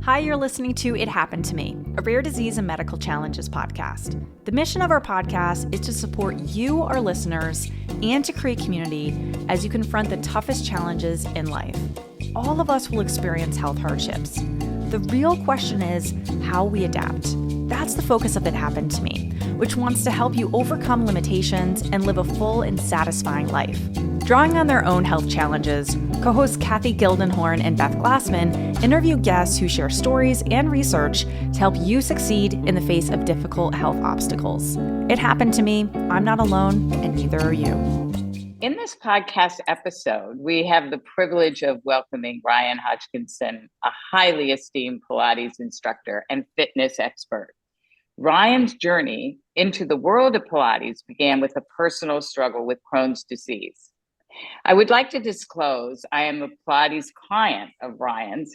Hi, you're listening to It Happened to Me, a rare disease and medical challenges podcast. The mission of our podcast is to support you, our listeners, and to create community as you confront the toughest challenges in life. All of us will experience health hardships. The real question is how we adapt. That's the focus of It Happened to Me, which wants to help you overcome limitations and live a full and satisfying life. Drawing on their own health challenges, co-hosts Kathy Gildenhorn and Beth Glassman interview guests who share stories and research to help you succeed in the face of difficult health obstacles. It happened to me. I'm not alone, and neither are you. In this podcast episode, we have the privilege of welcoming Ryan Hodgkinson, a highly esteemed Pilates instructor and fitness expert. Ryan's journey into the world of Pilates began with a personal struggle with Crohn's disease. I would like to disclose I am a Pilates client of Ryan's.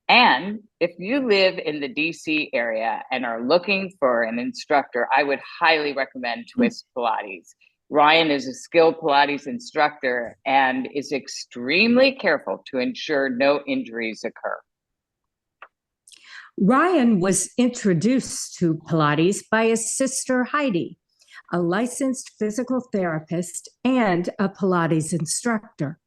And if you live in the DC area and are looking for an instructor, I would highly recommend Twist Pilates. Ryan is a skilled Pilates instructor and is extremely careful to ensure no injuries occur. Ryan was introduced to Pilates by his sister Heidi, a licensed physical therapist and a Pilates instructor.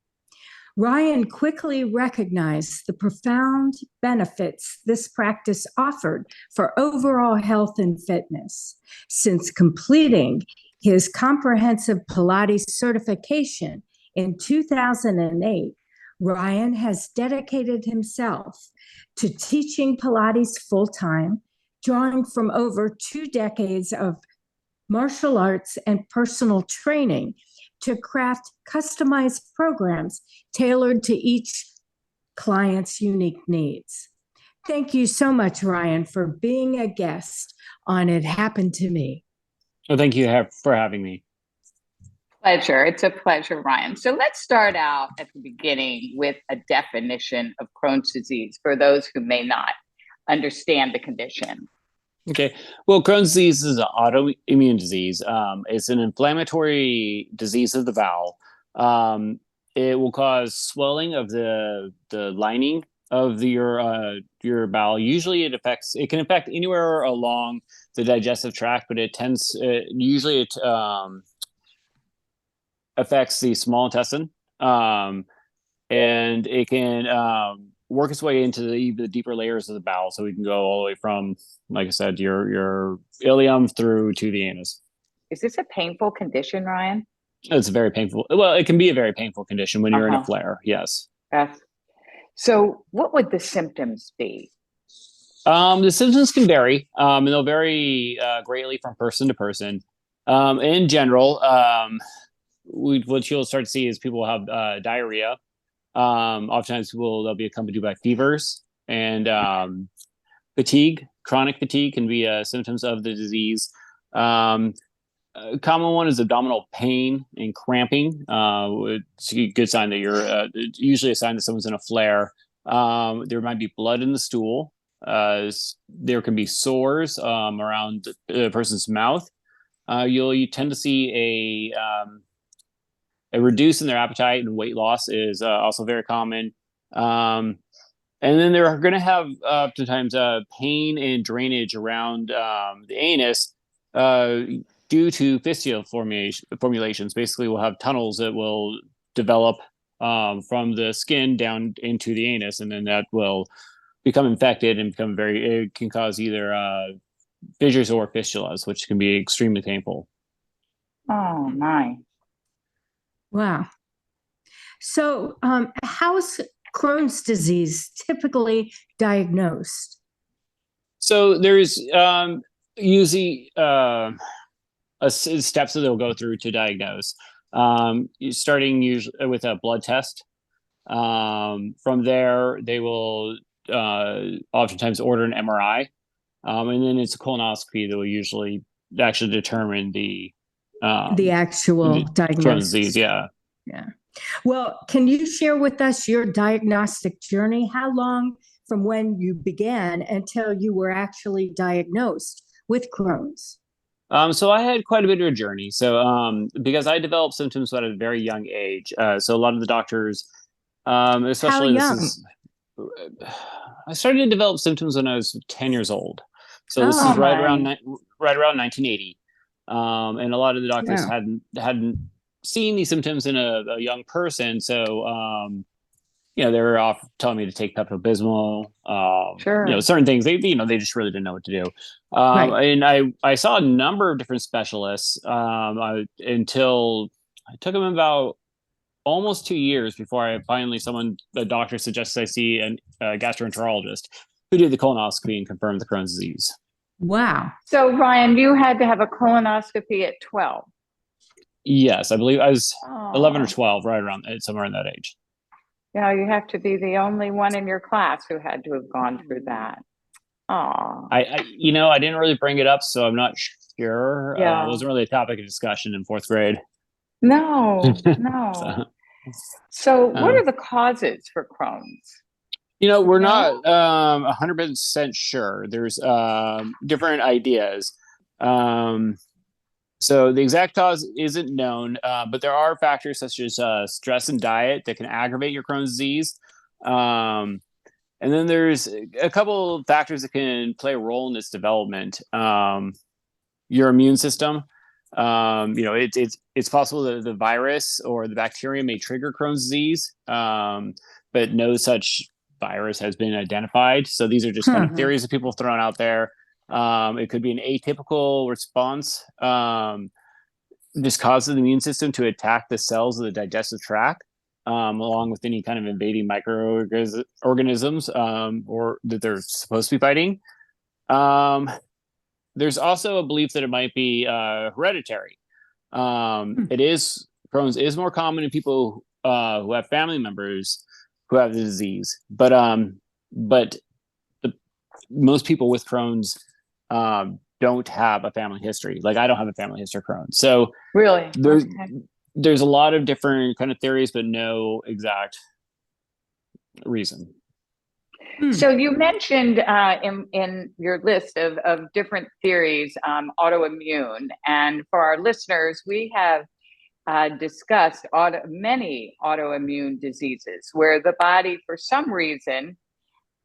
Ryan quickly recognized the profound benefits this practice offered for overall health and fitness. Since completing his comprehensive Pilates certification in 2008, Ryan has dedicated himself to teaching Pilates full-time, drawing from over 2 decades of martial arts and personal training to craft customized programs tailored to each client's unique needs. Thank you so much, Ryan, for being a guest on It Happened to Me. Well, thank you for having me. Pleasure. It's a pleasure, Ryan. So let's start out at the beginning with a definition of Crohn's disease for those who may not understand the condition. Okay. Well, Crohn's disease is an autoimmune disease. It's an inflammatory disease of the bowel. It will cause swelling of the lining of your bowel. Usually it can affect anywhere along the digestive tract, but it affects the small intestine. And it can work its way into the deeper layers of the bowel. So we can go all the way from, like I said, your ileum through to the anus. Is this a painful condition, Ryan? It's very painful. Well, it can be a very painful condition when you're in a flare. Yes. Yes. So what would the symptoms be? The symptoms can vary, and they'll vary greatly from person to person. In general, what you'll start to see is people have diarrhea. Oftentimes they'll be accompanied by fevers and fatigue. Chronic fatigue can be symptoms of the disease. A common one is abdominal pain and cramping. It's a good sign that you're usually a sign that someone's in a flare. There might be blood in the stool. There can be sores around the person's mouth. You tend to see a reduce in their appetite, and weight loss is also very common. And then they're going to have oftentimes pain and drainage around the anus due to fistula formulations. Basically, we'll have tunnels that will develop from the skin down into the anus, and then that will become infected and it can cause either fissures or fistulas, which can be extremely painful. Oh, my. Wow. So how's Crohn's disease typically diagnosed? So there's usually steps that they'll go through to diagnose. Starting usually with a blood test. From there, they will oftentimes order an MRI. And then it's a colonoscopy that will usually actually determine the actual diagnosis. Crohn's disease, yeah. Yeah. Well, can you share with us your diagnostic journey? How long from when you began until you were actually diagnosed with Crohn's? So I had quite a bit of a journey. So because I developed symptoms at a very young age. So a lot of the doctors, especially How young? started to develop symptoms when I was 10 years old. So this Oh, is right my. around 1980. And a lot of the doctors Wow. hadn't seen these symptoms in a young person. So, they were off telling me to take Pepto-Bismol, Sure. certain things they just really didn't know what to do. Right. And I saw a number of different specialists, until it took them about almost 2 years before a doctor suggested I see a gastroenterologist who did the colonoscopy and confirmed the Crohn's disease. Wow. So, Ryan, you had to have a colonoscopy at 12. Yes, I believe I was 11 or Oh, 12, right around somewhere in that age. yeah, you have to be the only one in your class who had to have gone through that. Oh, I didn't really bring it up, so I'm not sure. It yeah. wasn't really a topic of discussion in fourth grade. No, no. So, So, what um, are the causes for Crohn's? we're No? not 100% sure. There's different ideas. So the exact cause isn't known, but there are factors such as stress and diet that can aggravate your Crohn's disease. And then there's a couple of factors that can play a role in its development. Your immune system. It's possible that the virus or the bacteria may trigger Crohn's disease, but no such virus has been identified. So these are just kind of theories that people have thrown out there. It could be an atypical response, just causes the immune system to attack the cells of the digestive tract, along with any kind of invading microorganisms, or that they're supposed to be fighting. There's also a belief that it might be hereditary. Crohn's is more common in people who have family members who have the disease, but most people with Crohn's don't have a family history. Like I don't have a family history of Crohn's. So Really? there's a lot of different kind of theories, but no exact reason. So you mentioned in your list of different theories, autoimmune. And for our listeners, we have discussed many autoimmune diseases where the body, for some reason,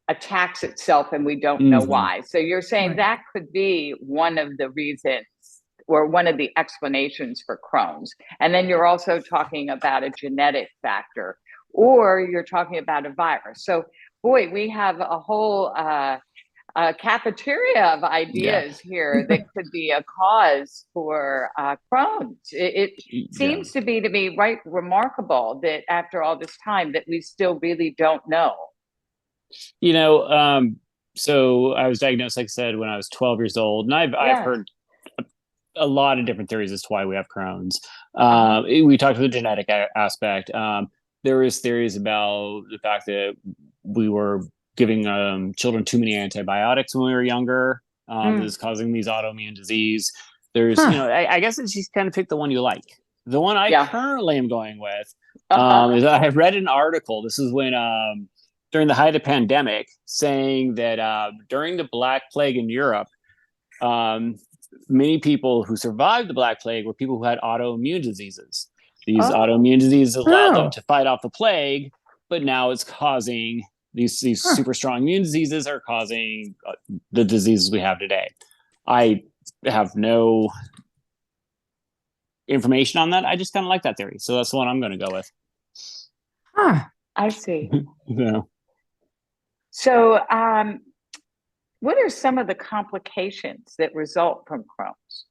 attacks itself and we don't know why. So you're saying that could be one of the reasons or one of the explanations for Crohn's. And then you're also talking about a genetic factor, or you're talking about a virus. So, boy, we have a whole cafeteria of ideas here that could be a cause for Crohn's. It seems to be right remarkable that after all this time that we still really don't know. So I was diagnosed, like I said, when I was 12 years old, and I've heard a lot of different theories as to why we have Crohn's. We talked about the genetic aspect. There was theories about the fact that we were giving children too many antibiotics when we were younger. This is causing these autoimmune disease. There's, I guess it's just kind of pick the one you like. The one I currently am going with is I have read an article. This is when during the height of pandemic, saying that during the Black Plague in Europe, many people who survived the Black Plague were people who had autoimmune diseases. These autoimmune diseases allowed them to fight off the plague, but now it's causing these super strong immune diseases are causing the diseases we have today. I have no information on that. I just kind of like that theory. So that's the one I'm going to go with. I see. Yeah. So, what are some of the complications that result from Crohn's?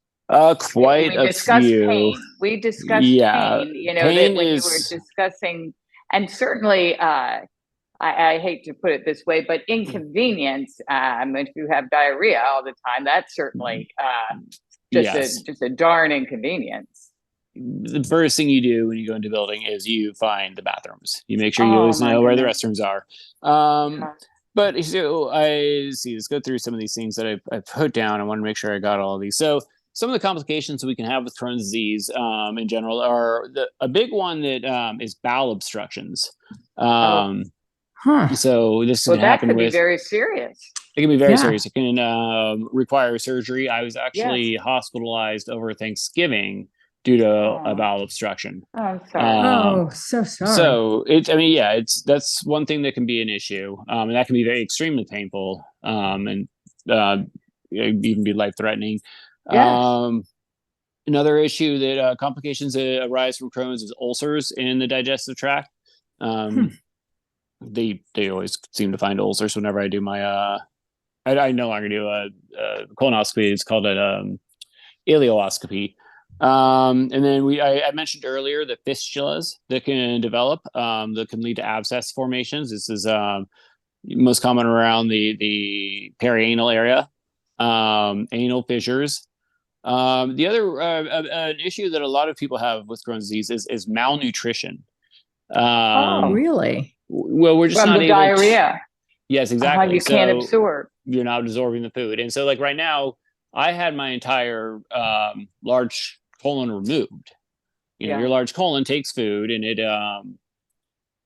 Quite a few. Pain. We discussed pain. Pain that when you were discussing, and certainly, I hate to put it this way, but inconvenience. If you have diarrhea all the time, that's certainly just a darn inconvenience. The first thing you do when you go into a building is you find the bathrooms. You make sure you always know where the restrooms are. But so let's go through some of these things that I put down. I want to make sure I got all of these. So some of the complications we can have with Crohn's disease in general are a big one that is bowel obstructions. So this can happen be very serious. It can be very serious. It can require surgery. I was actually hospitalized over Thanksgiving due to a bowel obstruction. Oh, I'm sorry. So sorry. So that's one thing that can be an issue, and that can be very extremely painful, and even be life threatening. Yes. Another issue that complications that arise from Crohn's is ulcers in the digestive tract. They always seem to find ulcers whenever I do my I no longer do a colonoscopy. It's called an ileoscopy. And then I mentioned earlier the fistulas that can develop that can lead to abscess formations. This is most common around the perianal area, anal fissures. The other an issue that a lot of people have with Crohn's disease is malnutrition. Really? Well, we're just From not the able diarrhea. Yes, exactly. You can't absorb. You're not absorbing the food. And so like right now, I had my entire large colon removed. Your large colon takes food and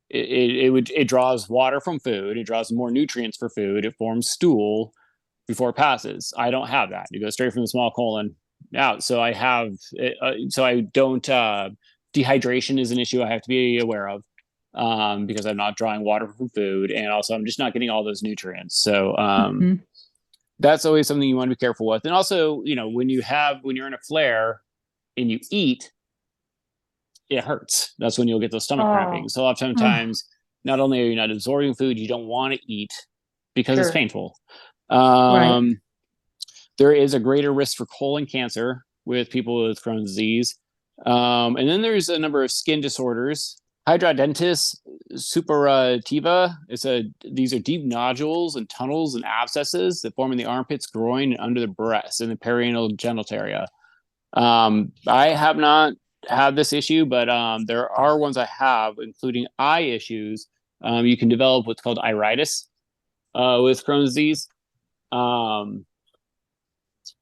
it draws water from food. It draws more nutrients for food. It forms stool before it passes. I don't have that. It goes straight from the small colon out. So I have, so I don't, dehydration is an issue I have to be aware of. Because I'm not drawing water from food, and also I'm just not getting all those nutrients. So that's always something you want to be careful with. And also, when you're in a flare and you eat, it hurts. That's when you'll get those stomach cramping. So a lot of times, not only are you not absorbing food, you don't want to eat because it's painful. Right. There is a greater risk for colon cancer with people with Crohn's disease. And then there's a number of skin disorders. Hidradenitis suppurativa. These are deep nodules and tunnels and abscesses that form in the armpits, groin, and under the breast in the perianal genital area. I have not had this issue, but there are ones I have, including eye issues. You can develop what's called iritis with Crohn's disease.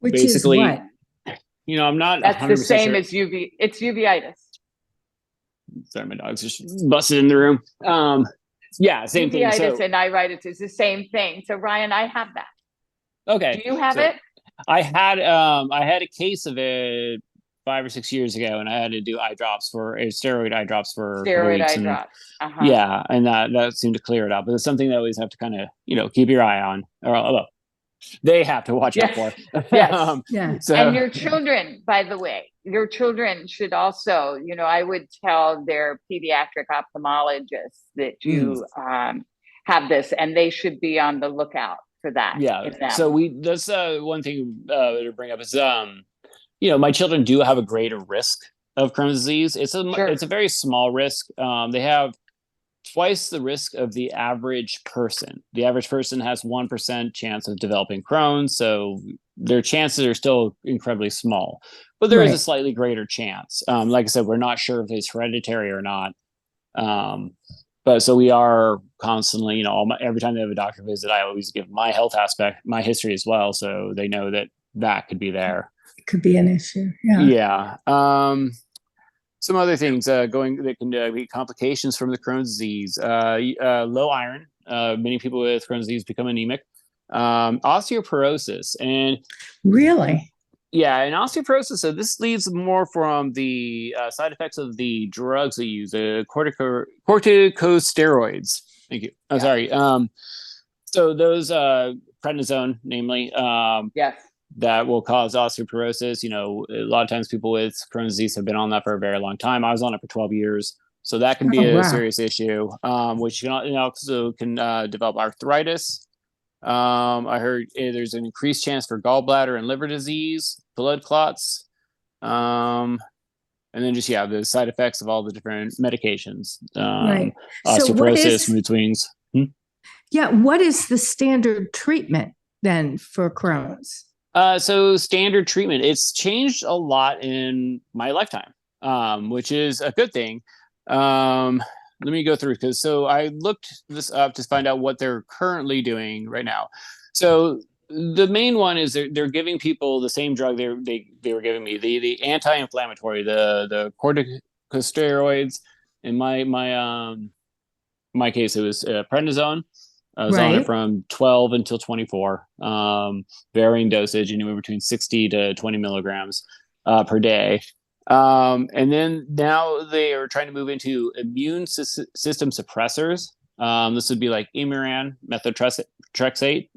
Which basically, is what? I'm not. That's the same sure. as UV. It's uveitis. Sorry, my dog's just busted in the room. Same thing. Uveitis and iritis is the same thing. So Ryan, I have that. Okay. Do you have it? I had a case of it 5 or 6 years ago, and I had to do steroid eye drops for Steroid weeks, eye and, drops. Yeah, and that seemed to clear it up. But it's something that always have to kind of keep your eye on, or they have to watch out for. Yes. So, and your children, by the way, your children should also, I would tell their pediatric ophthalmologists that you have this, and they should be on the lookout for that. Yeah. So that's one thing to bring up is, my children do have a greater risk of Crohn's disease. It's a very small risk. They have twice the risk of the average person. The average person has 1% chance of developing Crohn's, so their chances are still incredibly small. But there is a slightly greater chance. Like I said, we're not sure if it's hereditary or not. But so we are constantly, every time they have a doctor visit, I always give my health aspect, my history as well, so they know that could be there. It could be an issue. Yeah. Some other things that can be complications from the Crohn's disease. Low iron. Many people with Crohn's disease become anemic. Osteoporosis. And really? Yeah, and osteoporosis. So this leads more from the side effects of the drugs they use, the corticosteroids. Thank you. I'm sorry. So those prednisone, namely. Yes. That will cause osteoporosis. A lot of times people with Crohn's disease have been on that for a very long time. I was on it for 12 years. So that can be a serious issue, which also can develop arthritis. I heard there's an increased chance for gallbladder and liver disease, blood clots. And then just, the side effects of all the different medications. Osteoporosis, mood swings. Yeah. What is the standard treatment then for Crohn's? So standard treatment, it's changed a lot in my lifetime, which is a good thing. Let me go through so I looked this up to find out what they're currently doing right now. So the main one is they're giving people the same drug they were giving me, the anti-inflammatory, the corticosteroids. In my case, it was prednisone. I was on it from 12 until 24, varying dosage, anywhere between 60 to 20 milligrams per day. And then now they are trying to move into immune system suppressors. This would be like Imuran, methotrexate.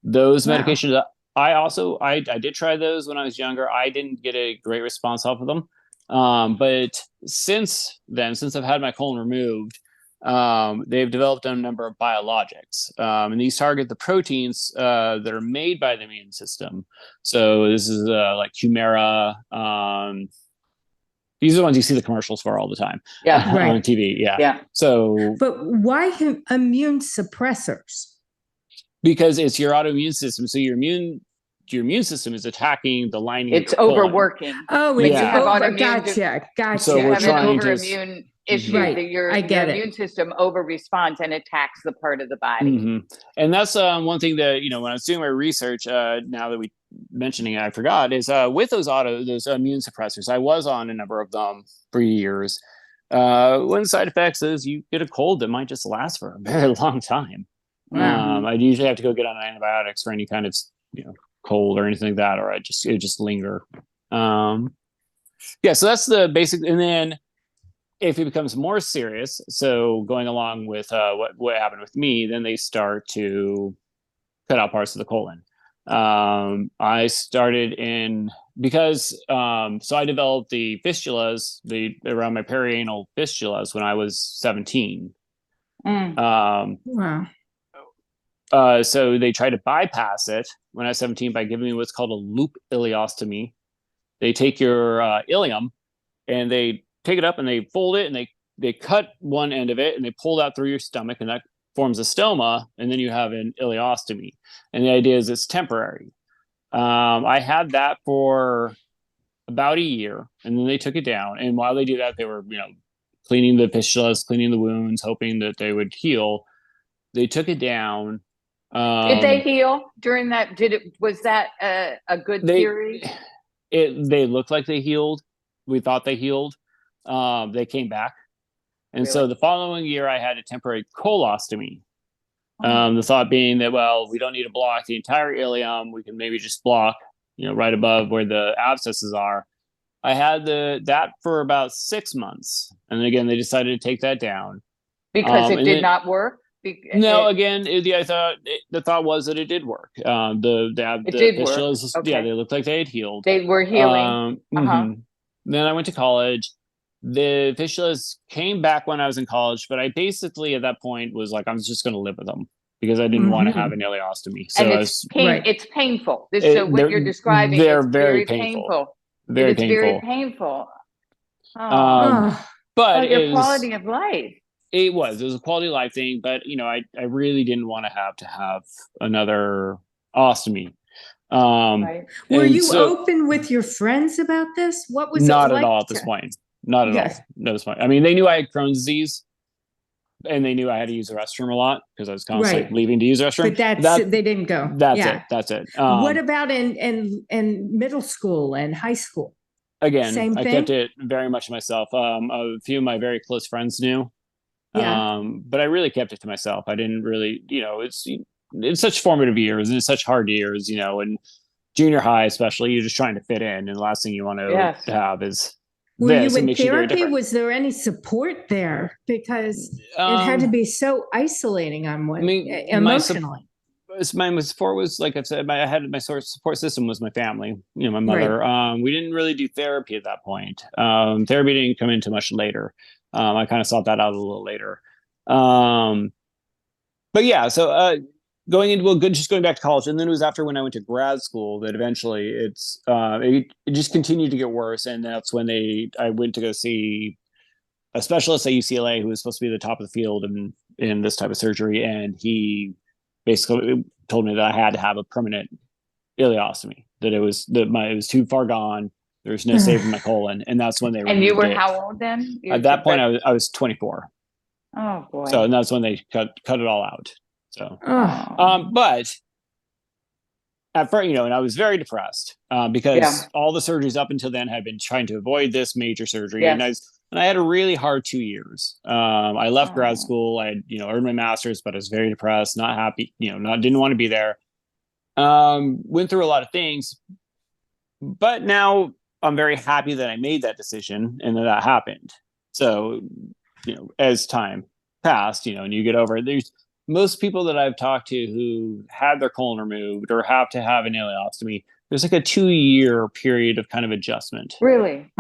Those medications. I did try those when I was younger. I didn't get a great response off of them. But since then, since I've had my colon removed, they've developed a number of biologics, and these target the proteins that are made by the immune system. So this is like Humira. These are the ones you see the commercials for all the time. Right. On TV. Yeah. So, but why immune suppressors? Because it's your autoimmune system. So your immune system is attacking the lining. It's overworking. Oh, it's gotcha. So we're trying to autoimmune issue right. that your immune system over responds and attacks the part of the body. Mm-hmm. And that's one thing that, when I was doing my research, now that we mentioning it, I forgot, is with those immune suppressors, I was on a number of them for years. One of the side effects is you get a cold that might just last for a very long time. Wow. I'd usually have to go get on antibiotics for any kind of, cold or anything like that, or it would just linger. So that's the basic. And then if it becomes more serious, so going along with what happened with me, then they start to cut out parts of the colon. I started so I developed the fistulas, around my perianal fistulas when I was 17. Wow. So they tried to bypass it when I was 17 by giving me what's called a loop ileostomy. They take your ileum and they take it up and they fold it and they cut one end of it and they pull it out through your stomach, and that forms a stoma, and then you have an ileostomy. And the idea is it's temporary. I had that for about a year, and then they took it down. And while they do that, they were, cleaning the fistulas, cleaning the wounds, hoping that they would heal. They took it down. Did they heal during that? Was that a good theory? They looked like they healed. We thought they healed. They came back. And so the following year I had a temporary colostomy. The thought being that, well, we don't need to block the entire ileum. We can maybe just block, right above where the abscesses are. I had that for about 6 months. And then again, they decided to take that down. Because it did not work? No, again, I thought the thought was that it did work. The fistulas, okay. Yeah, they looked like they had healed. They were healing. Then I went to college. The fistulas came back when I was in college, but I basically at that point was like, I was just going to live with them because I didn't want to have an ileostomy. So and it's painful. So what you're describing is very painful. Very painful. Very painful. But your quality of life. It was a quality of life thing, but I really didn't want to have another ostomy. Right. Were you open with your friends about this? What was not it like at all at this point? Not at all. No, this point. I mean, they knew I had Crohn's disease, and they knew I had to use the restroom a lot because I was constantly leaving to use the restroom. But they didn't go. That's it. What about in middle school and high school? Again, same thing? I kept it very much to myself. A few of my very close friends knew. But I really kept it to myself. I didn't really, it's such formative years and it's such hard years, and junior high, especially, you're just trying to fit in. And the last thing you want to have is Were you in therapy? Was there any support there? Because it had to be so isolating on one emotionally. My support was, like I've said, I had my support system was my family, my mother. Right. We didn't really do therapy at that point. Therapy didn't come into much later. I kind of sought that out a little later. But yeah, so going back to college. And then it was after when I went to grad school that eventually it just continued to get worse. And that's when I went to go see a specialist at UCLA who was supposed to be the top of the field in this type of surgery. And he basically told me that I had to have a permanent ileostomy, that it was too far gone. There's no saving my colon. And that's when they And you were how old then? At that point, I was 24. Oh boy. So, and that's when they cut it all out. So, but at first, and I was very depressed because all the surgeries up until then had been trying to avoid this major surgery. Yes. And I had a really hard 2 years. I left grad school. I had, earned my master's, but I was very depressed, not happy, didn't want to be there. Went through a lot of things, but now I'm very happy that I made that decision and that happened. So, as time passed, and you get over it, there's most people that I've talked to who had their colon removed or have to have an ileostomy. There's like a 2-year period of kind of adjustment. Really?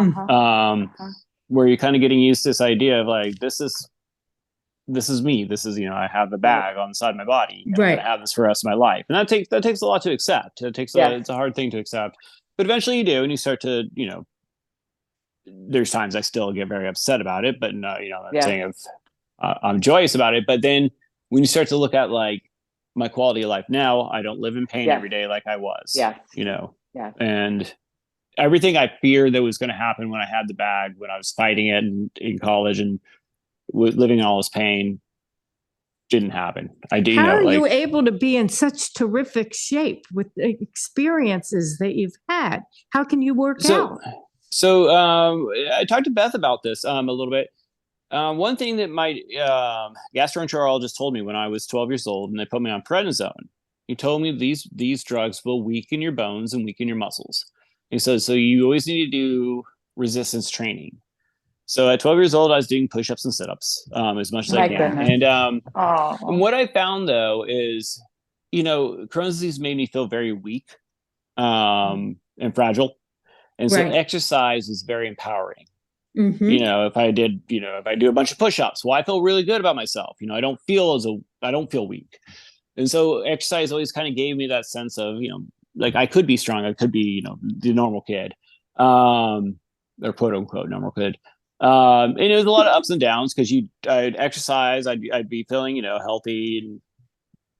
Where you're kind of getting used to this idea of like, this is me. This is, I have a bag on the side of my body. I'm going to have this for the rest of my life. And that takes a lot to accept. It's a hard thing to accept, but eventually you do. And you start to, there's times I still get very upset about it, but no, I'm saying I'm joyous about it. But then when you start to look at like my quality of life now, I don't live in pain every day like I was, and everything I feared that was going to happen when I had the bag, when I was fighting it in college and living in all this pain, didn't happen. How are you able to be in such terrific shape with the experiences that you've had? How can you work out? So I talked to Beth about this a little bit. One thing that my gastroenterologist told me when I was 12 years old and they put me on prednisone, he told me these drugs will weaken your bones and weaken your muscles. He says, so you always need to do resistance training. So at 12 years old, I was doing push-ups and sit-ups as much as I can. Goodness. And what I found, though, is, Crohn's disease made me feel very weak and fragile. And so exercise was very empowering. Mm-hmm. If I do a bunch of push-ups, well, I feel really good about myself. I don't feel weak. And so exercise always kind of gave me that sense of, like I could be strong. I could be, the normal kid, or quote unquote normal kid. And it was a lot of ups and downs because I'd exercise, I'd be feeling, healthy and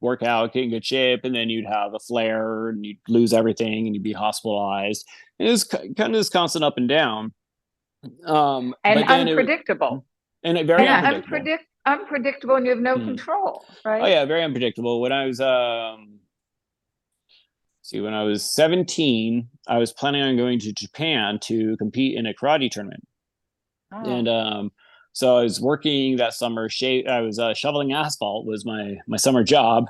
work out, get in good shape. And then you'd have a flare and you'd lose everything and you'd be hospitalized. And it was kind of this constant up and down. And unpredictable. And very unpredictable. Unpredictable and you have no control, right? Oh yeah, very unpredictable. When I was when I was 17, I was planning on going to Japan to compete in a karate tournament. Oh. And so I was working that summer. I was shoveling asphalt was my summer job.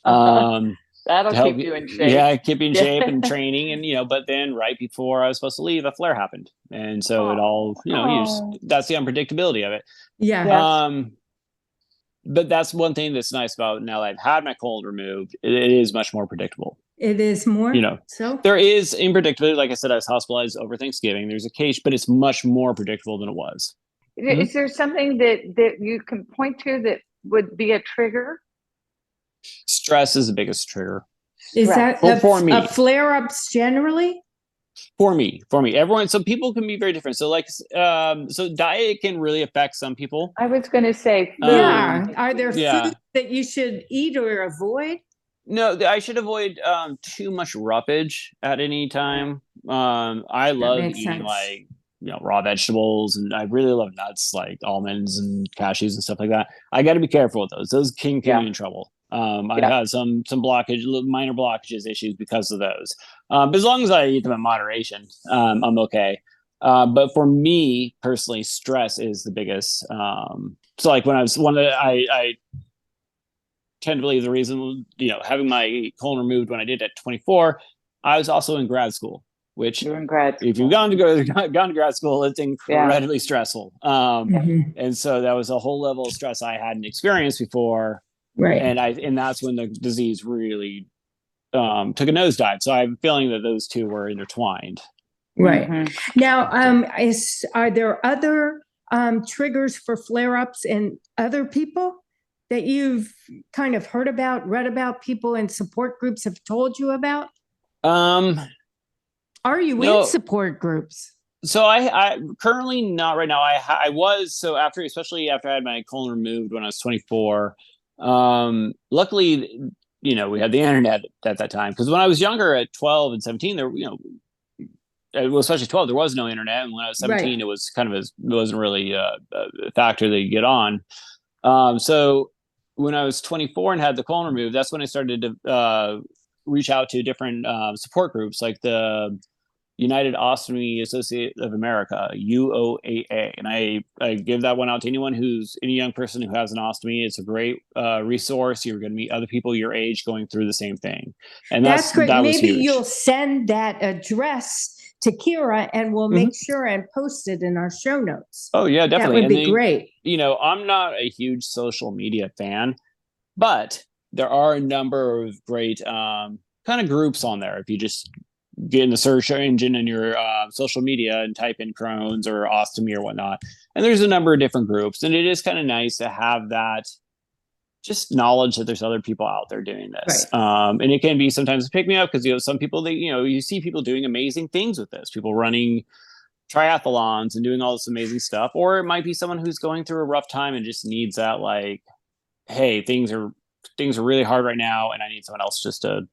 That'll keep you in shape. Yeah, keep you in shape and training. And, but then right before I was supposed to leave, a flare happened. And so it all, that's the unpredictability of it. Yeah. But that's one thing that's nice about now that I've had my colon removed. It is much more predictable. It is more. So there is unpredictability. Like I said, I was hospitalized over Thanksgiving. There's a case, but it's much more predictable than it was. Is there something that you can point to that would be a trigger? Stress is the biggest trigger. Is that for me? Flare-ups generally? For me, everyone. So people can be very different. So so diet can really affect some people. I was going to say, food. Are there foods that you should eat or avoid? No, I should avoid too much roughage at any time. I love eating raw vegetables, and I really love nuts like almonds and cashews and stuff like that. I got to be careful with those. Those can get me in trouble. I've had some blockage, minor blockages issues because of those. But as long as I eat them in moderation, I'm okay. But for me personally, stress is the biggest. So like when I was I tend to believe the reason, having my colon removed when I did at 24, I was also in grad school. Which, if you've gone to grad school, it's incredibly stressful. And so that was a whole level of stress I hadn't experienced before. Right. And that's when the disease really took a nosedive. So I'm feeling that those two were intertwined. Right. Mm-hmm. Now, are there other triggers for flare-ups in other people that you've kind of heard about, read about, people in support groups have told you about? Are you in support groups? So I currently not right now. I was, so especially after I had my colon removed when I was 24, luckily, we had the internet at that time. Because when I was younger at 12 and 17, there, especially 12, there was no internet. And when I was 17, it was it wasn't really a factor that you get on. So when I was 24 and had the colon removed, that's when I started to reach out to different support groups like the United Ostomy Association of America, UOAA. And I give that one out to any young person who has an ostomy. It's a great resource. You're going to meet other people your age going through the same thing. And that's great. Maybe you'll send that address to Kira, and we'll make sure and post it in our show notes. Oh yeah, definitely. That would be great. I'm not a huge social media fan, but there are a number of great kind of groups on there. If you just get in the search engine in your social media and type in Crohn's or ostomy or whatnot, and there's a number of different groups, and it is kind of nice to have that just knowledge that there's other people out there doing this. Right. And it can be sometimes pick me up because, some people, you see people doing amazing things with this, people running triathlons and doing all this amazing stuff. Or it might be someone who's going through a rough time and just needs that, like, hey, things are really hard right now, and I need someone else just to,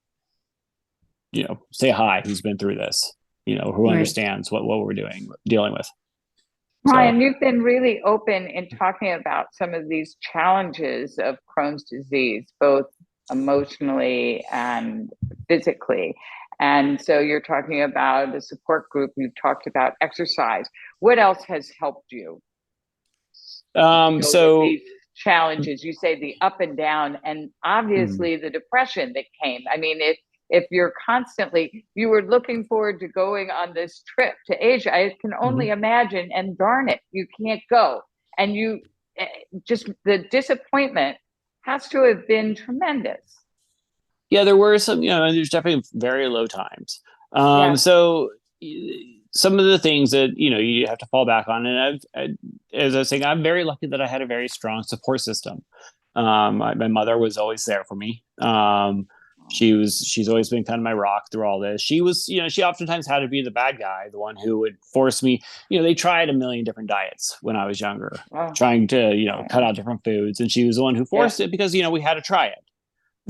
say hi, who's been through this, who understands what we're dealing with. Ryan, you've been really open in talking about some of these challenges of Crohn's disease, both emotionally and physically. And so you're talking about a support group, you've talked about exercise. What else has helped you? So these challenges, you say the up and down, and obviously the depression that came. I mean, if you're constantly, you were looking forward to going on this trip to Asia, I can only imagine, and darn it, you can't go. And you just, the disappointment has to have been tremendous. Yeah, there were some, there's definitely very low times. So some of the things that, you have to fall back on. And as I was saying, I'm very lucky that I had a very strong support system. My mother was always there for me. She's always been kind of my rock through all this. She was, she oftentimes had to be the bad guy, the one who would force me. They tried a million different diets when I was younger, trying to, cut out different foods. And she was the one who forced it because, we had to try it,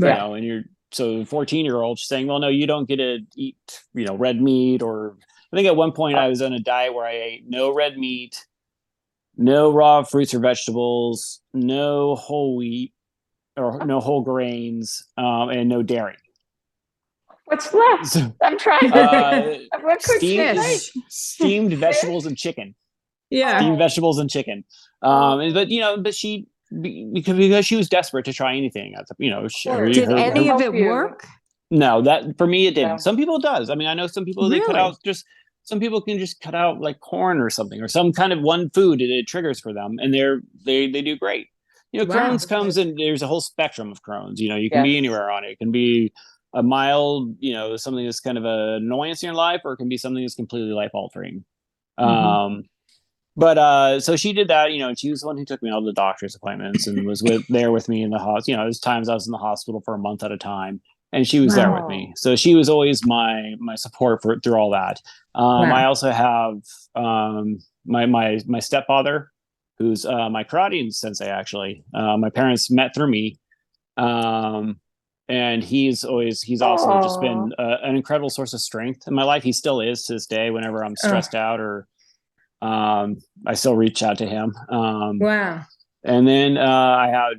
and so 14-year-old saying, well, no, you don't get to eat, red meat. Or I think at one point I was on a diet where I ate no red meat, no raw fruits or vegetables, no whole wheat, or no whole grains, and no dairy. What's left? So, I'm trying to what steamed vegetables and chicken. Yeah. Steamed vegetables and chicken. But she, because she was desperate to try anything. Did any of it work? No, that for me it didn't. No. Some people it does. I mean, I know some people they cut out some people can just cut out like corn or something, or some kind of one food and it triggers for them, and they do great. Crohn's comes in, there's a whole spectrum of Crohn's. You can be anywhere on it. It can be a mild, something that's kind of an annoyance in your life, or it can be something that's completely life altering. But so she did that, and she was the one who took me all the doctor's appointments and was there with me in the hospital. There's times I was in the hospital for a month at a time, and she was there with me. So she was always my support through all that. I also have my stepfather, who's my karate sensei, actually. My parents met through me. And he's also just been an incredible source of strength in my life. He still is to this day. Whenever I'm stressed out, or I still reach out to him. Wow. And then I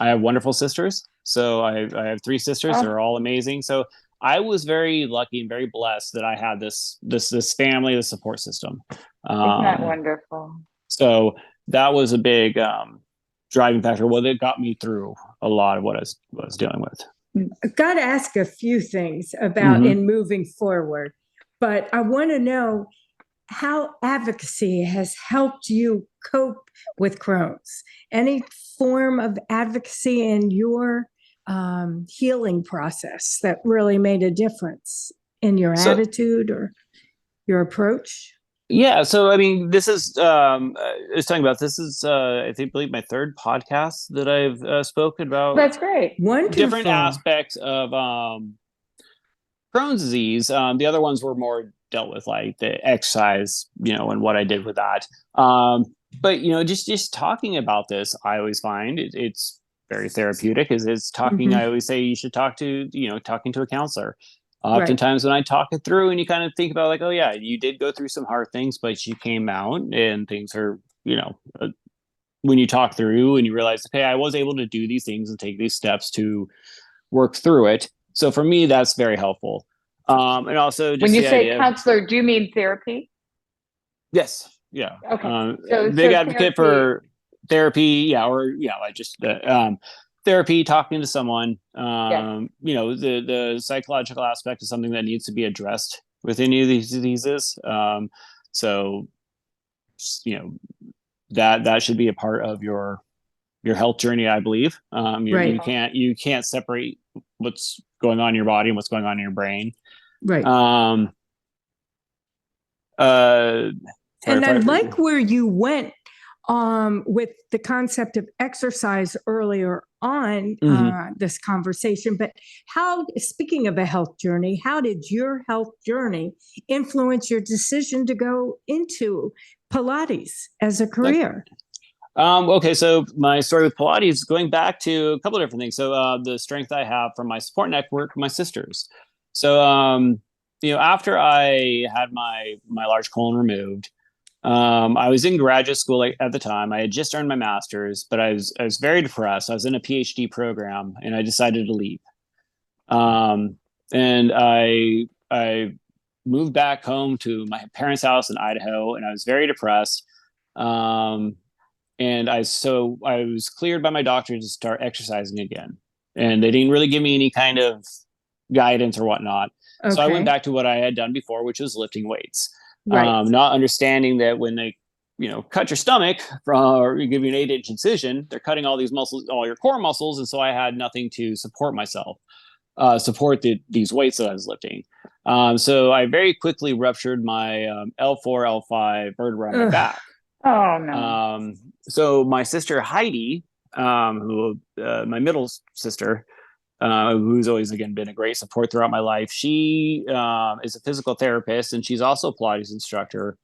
have wonderful sisters. So I have 3 sisters. They're all amazing. So I was very lucky and very blessed that I had this family, the support system. Isn't that wonderful? So that was a big driving factor. Well, it got me through a lot of what I was dealing with. I've got to ask a few things about in moving forward, but I want to know how advocacy has helped you cope with Crohn's. Any form of advocacy in your healing process that really made a difference in your attitude or your approach? Yeah. So, I mean, this is, I was talking about, this is, I believe my 3rd podcast that I've spoken about. That's great. Wonderful. Different aspects of Crohn's disease. The other ones were more dealt with, like the exercise, and what I did with that. But, just talking about this, I always find it's very therapeutic. It's talking, I always say you should talking to a counselor. Oftentimes when I talk it through and you kind of think about like, oh yeah, you did go through some hard things, but you came out and things are, when you talk through and you realize, okay, I was able to do these things and take these steps to work through it. So for me, that's very helpful. And also just when you say counselor, do you mean therapy? Yes. Yeah. Okay. Big advocate for therapy. Yeah. Or I just, therapy, talking to someone, the psychological aspect is something that needs to be addressed with any of these diseases. So, that should be a part of your health journey, I believe. Right. You can't separate what's going on in your body and what's going on in your brain. Right. And I like where you went with the concept of exercise earlier on this conversation. But speaking of a health journey, how did your health journey influence your decision to go into Pilates as a career? Okay, so my story with Pilates is going back to a couple of different things. So the strength I have from my support network, my sisters. So after I had my large colon removed, I was in graduate school at the time. I had just earned my master's, but I was very depressed. I was in a PhD program, and I decided to leave. And I moved back home to my parents' house in Idaho, and I was very depressed. And I was cleared by my doctor to start exercising again. And they didn't really give me any kind of guidance or whatnot. Okay. So I went back to what I had done before, which was lifting weights. Right. Not understanding that when they, cut your stomach or give you an 8-inch incision, they're cutting all these muscles, all your core muscles. And so I had nothing to support myself, these weights that I was lifting. So I very quickly ruptured my L4, L5 vertebra on my back. Oh, no. So my sister Heidi, who my middle sister, who's always, again, been a great support throughout my life. She is a physical therapist, and she's also a Pilates instructor.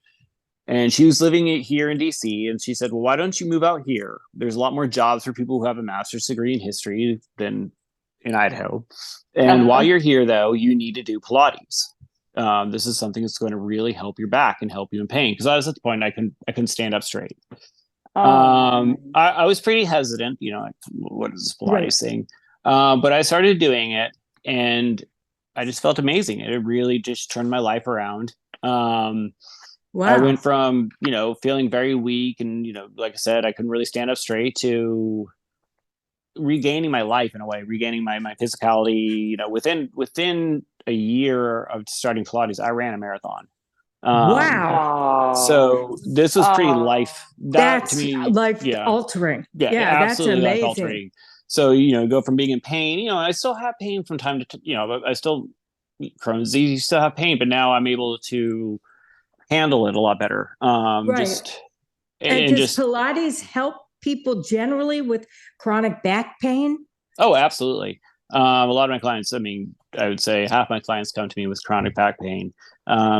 And she was living here in DC, and she said, well, why don't you move out here? There's a lot more jobs for people who have a master's degree in history than in Idaho. And while you're here, though, you need to do Pilates. This is something that's going to really help your back and help you in pain. Because I was at the point I couldn't stand up straight. I was pretty hesitant, what is this Pilates thing? But I started doing it, and I just felt amazing. It really just turned my life around. Wow. I went from, feeling very weak and, like I said, I couldn't really stand up straight to regaining my life in a way, regaining my physicality. Within a year of starting Pilates, I ran a marathon. Wow. So this was pretty that's life altering. Yeah, absolutely life altering. So, go from being in pain, I still have pain from time to time, I still, Crohn's disease, you still have pain, but now I'm able to handle it a lot better. Right. Does Pilates help people generally with chronic back pain? Oh, absolutely. A lot of my clients, I would say half my clients come to me with chronic back pain.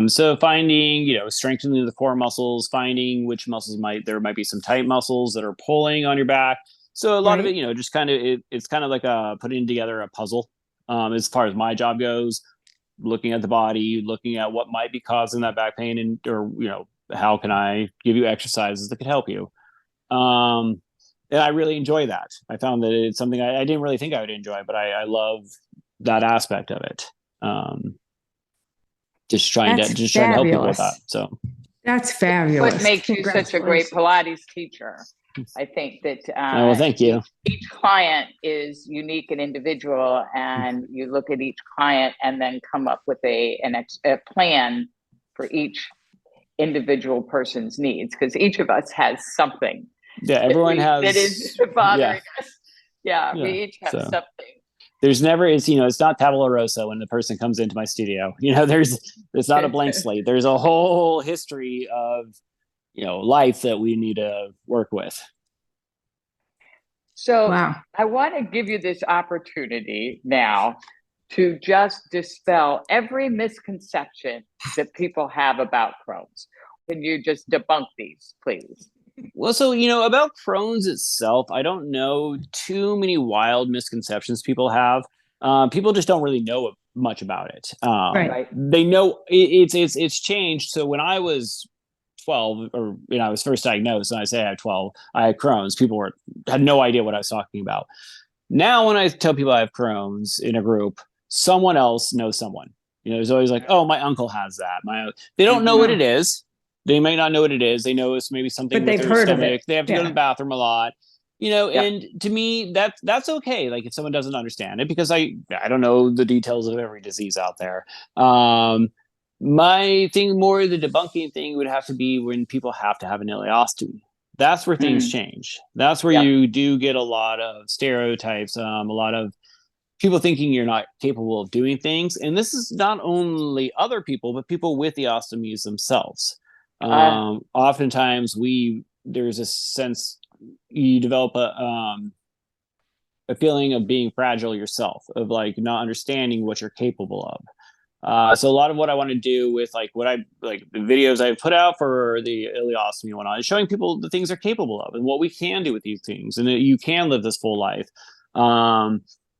So finding, strengthening the core muscles, finding which muscles there might be some tight muscles that are pulling on your back. So a lot of it, just kind of, it's kind of like putting together a puzzle. As far as my job goes, looking at the body, looking at what might be causing that back pain, or how can I give you exercises that could help you? And I really enjoy that. I found that it's something I didn't really think I would enjoy, but I love that aspect of it. Just trying to help people with that. So that's fabulous. What makes you such a great Pilates teacher? I think that well, thank you. Each client is unique and individual, and you look at each client and then come up with a plan for each individual person's needs, because each of us has something. Yeah, everyone has that is bothering us. Yeah, we each have something. There's never it's not tabula rasa when the person comes into my studio. It's not a blank slate. There's a whole history of life that we need to work with. So I want to give you this opportunity now to just dispel every misconception that people have about Crohn's. Can you just debunk these, please? Well, so, about Crohn's itself, I don't know too many wild misconceptions people have. People just don't really know much about it. Right. They know it's changed. So when I was 12, or I was first diagnosed, and I say I had 12, I had Crohn's. People had no idea what I was talking about. Now, when I tell people I have Crohn's in a group, someone else knows someone. There's always like, oh, my uncle has that. They don't know what it is. They may not know what it is. They know it's maybe something with their stomach. They have to go to the bathroom a lot. And to me, that's okay. Like if someone doesn't understand it, because I don't know the details of every disease out there. My thing, more the debunking thing, would have to be when people have to have an ileostomy. That's where things change. That's where you do get a lot of stereotypes, a lot of people thinking you're not capable of doing things. And this is not only other people, but people with the ostomies themselves. Oftentimes there's a sense you develop a feeling of being fragile yourself, of like not understanding what you're capable of. So a lot of what I want to do with like the videos I put out for the ileostomy and whatnot is showing people the things they're capable of and what we can do with these things, and that you can live this full life.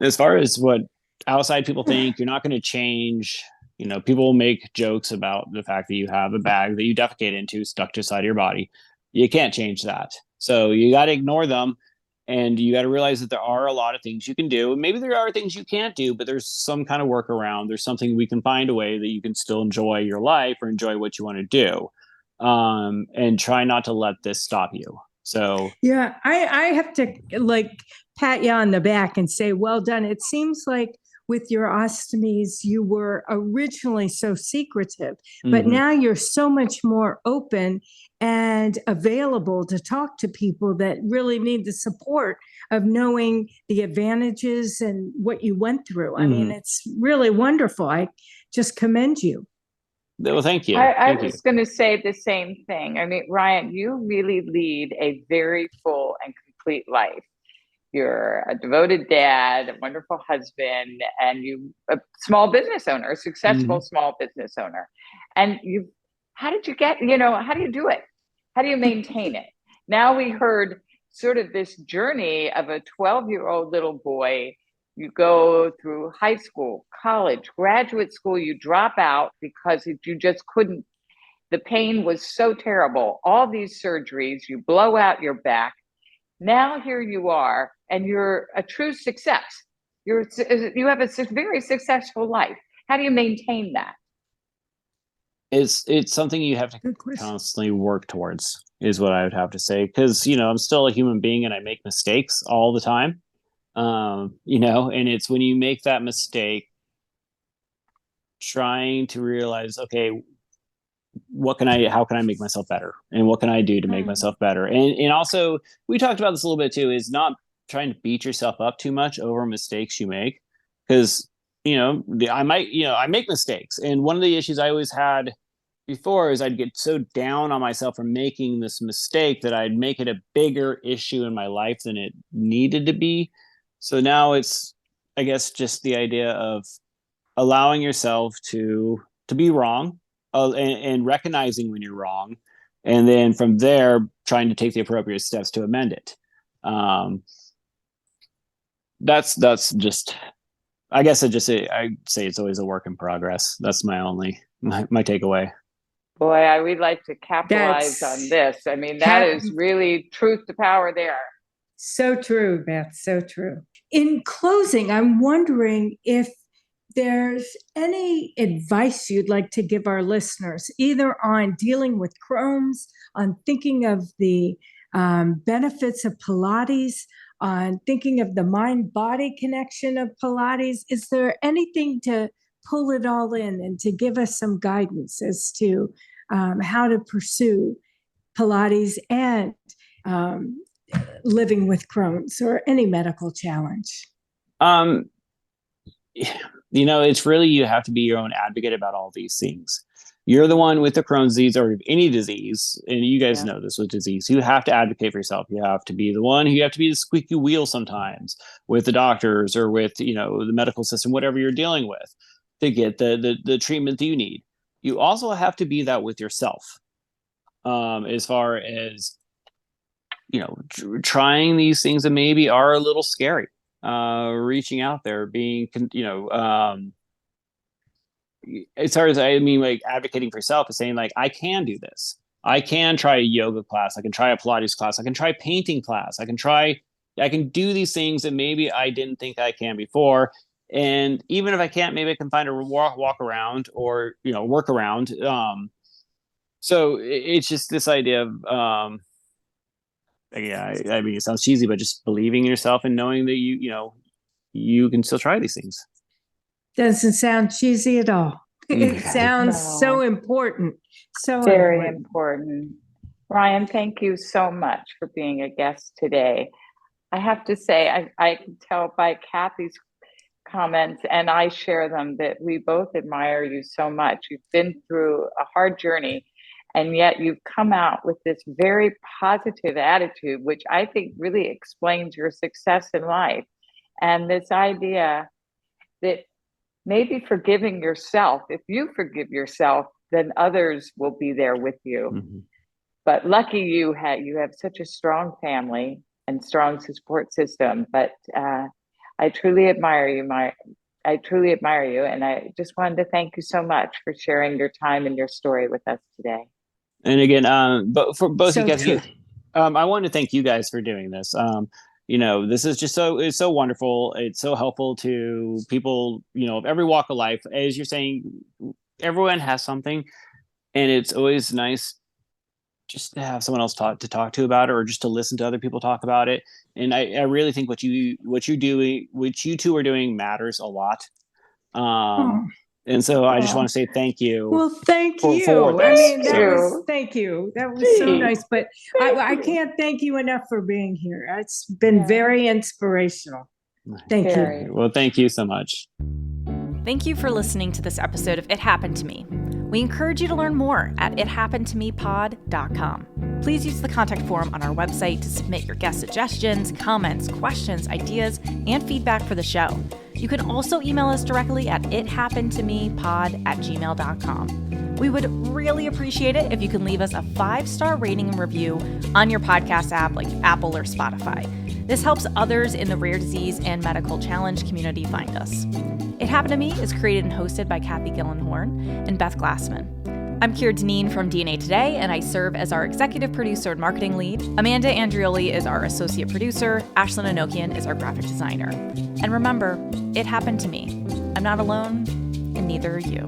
As far as what outside people think, you're not going to change. People make jokes about the fact that you have a bag that you defecate into stuck to the side of your body. You can't change that. So you got to ignore them. And you got to realize that there are a lot of things you can do. Maybe there are things you can't do, but there's some kind of workaround. There's something we can find a way that you can still enjoy your life or enjoy what you want to do. And try not to let this stop you. So yeah, I have to pat you on the back and say, well done. It seems like with your ostomies, you were originally so secretive, but now you're so much more open and available to talk to people that really need the support of knowing the advantages and what you went through. I mean, it's really wonderful. I just commend you. Well, thank you. I was going to say the same thing. I mean, Ryan, you really lead a very full and complete life. You're a devoted dad, a wonderful husband, and you a small business owner, a successful small business owner. And how did you get, how do you do it? How do you maintain it? Now we heard sort of this journey of a 12-year-old little boy. You go through high school, college, graduate school, you drop out because you just couldn't, the pain was so terrible. All these surgeries, you blow out your back. Now here you are, and you're a true success. You have a very successful life. How do you maintain that? It's something you have to constantly work towards, is what I would have to say. Because, I'm still a human being and I make mistakes all the time. And it's when you make that mistake, trying to realize, okay, how can I make myself better? And what can I do to make myself better? And also, we talked about this a little bit too, is not trying to beat yourself up too much over mistakes you make. Because, I make mistakes. And one of the issues I always had before is I'd get so down on myself for making this mistake that I'd make it a bigger issue in my life than it needed to be. So now it's, I guess, just the idea of allowing yourself to be wrong, and recognizing when you're wrong, and then from there trying to take the appropriate steps to amend it. That's just, I guess I say it's always a work in progress. That's my takeaway. Boy, I would like to capitalize on this. I mean, that is really truth to power there. So true, Beth. So true. In closing, I'm wondering if there's any advice you'd like to give our listeners, either on dealing with Crohn's, on thinking of the benefits of Pilates, on thinking of the mind-body connection of Pilates. Is there anything to pull it all in and to give us some guidance as to how to pursue Pilates and living with Crohn's or any medical challenge? It's really, you have to be your own advocate about all these things. You're the one with the Crohn's disease or any disease, and you guys know this with disease. You have to advocate for yourself. You have to be the one who, you have to be the squeaky wheel sometimes with the doctors or with, the medical system, whatever you're dealing with, to get the treatment that you need. You also have to be that with yourself. As far as, trying these things that maybe are a little scary. Reaching out there, being, as far as advocating for yourself is saying, like, I can do this. I can try a yoga class. I can try a Pilates class. I can try painting class. I can do these things that maybe I didn't think I can before. And even if I can't, maybe I can find a walk around or, work around. So it's just this idea of, it sounds cheesy, but just believing in yourself and knowing that you can still try these things. Doesn't sound cheesy at all. It sounds No. so important. So Very important. Ryan, thank you so much for being a guest today. I have to say, I can tell by Kathy's comments, and I share them, that we both admire you so much. You've been through a hard journey, and yet you've come out with this very positive attitude, which I think really explains your success in life. And this idea that maybe forgiving yourself, if you forgive yourself, then others will be there with you. Mm-hmm. But lucky you have such a strong family and strong support system. But I truly admire you, I truly admire you. And I just wanted to thank you so much for sharing your time and your story with us today. And again, but for both So of you guys, true. I want to thank you guys for doing this. This is just it's so wonderful. It's so helpful to people, of every walk of life. As you're saying, everyone has something, and it's always nice just to have someone else to talk to about it, or just to listen to other people talk about it. And I really think what you two are doing matters a lot. And so I just want to say thank you. Well, thank you. for I this. mean, So- thank you. That was so nice. But I can't thank you enough for being here. It's been Yeah. very inspirational. Thank you. Very. Well, thank you so much. Thank you for listening to this episode of It Happened to Me. We encourage you to learn more at ithappenedtomepod.com. Please use the contact form on our website to submit your guest suggestions, comments, questions, ideas, and feedback for the show. You can also email us directly at ithappenedtomepod@gmail.com. We would really appreciate it if you can leave us a 5-star rating and review on your podcast app like Apple or Spotify. This helps others in the rare disease and medical challenge community find us. It Happened to Me is created and hosted by Kathy Gillenhorn and Beth Glassman. I'm Keir Deneen from DNA Today, and I serve as our executive producer and marketing lead. Amanda Andrioli is our associate producer. Ashlyn Anokian is our graphic designer. And remember, it happened to me. I'm not alone, and neither are you.